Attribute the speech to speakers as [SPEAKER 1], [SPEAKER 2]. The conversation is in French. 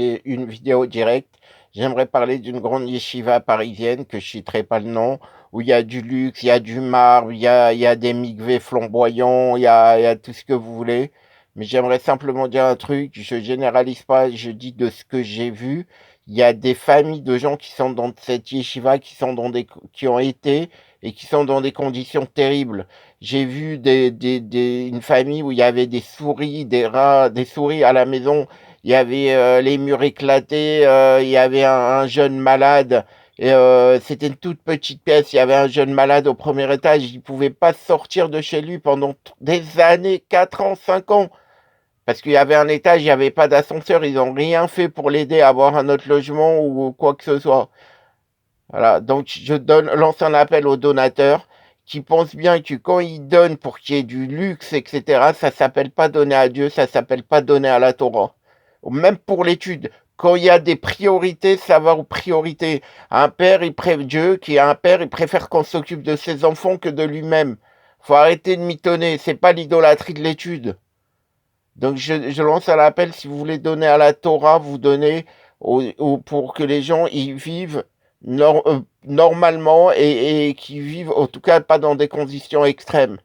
[SPEAKER 1] fait une vidéo directe. J'aimerais parler d'une grande yeshiva parisienne, que je citerai pas le nom, où il y a du luxe, il y a du marbre, il y a des mikvés flamboyants, il y a tout ce que vous voulez. Mais j'aimerais simplement dire un truc, je généralise pas, je dis de ce que j'ai vu. Il y a des familles de gens qui sont dans cette yeshiva, qui ont été et qui sont dans des conditions terribles. J'ai vu une famille où il y avait des souris, des rats, des souris à la maison. Il y avait les murs éclatés, il y avait un jeune malade. Et c'était une toute petite pièce. Il y avait un jeune malade au premier étage. Il ne pouvait pas sortir de chez lui pendant des années, 4 ans, 5 ans. Parce qu'il y avait un étage, il n'y avait pas d'ascenseur. Ils n'ont rien fait pour l'aider à avoir un autre logement ou quoi que ce soit. Voilà, donc lance un appel aux donateurs qui pensent bien que quand ils donnent pour qu'il y ait du luxe, etc., ça s'appelle pas donner à Dieu, ça s'appelle pas donner à la Torah. Même pour l'étude, quand il y a des priorités, ça va aux priorités. Dieu qui est un père, il préfère qu'on s'occupe de ses enfants que de lui-même. Faut arrêter de mitonner, c'est pas l'idolâtrie de l'étude. Donc je lance un appel, si vous voulez donner à la Torah, vous donnez pour que les gens y vivent normalement et qui vivent en tout cas pas dans des conditions extrêmes.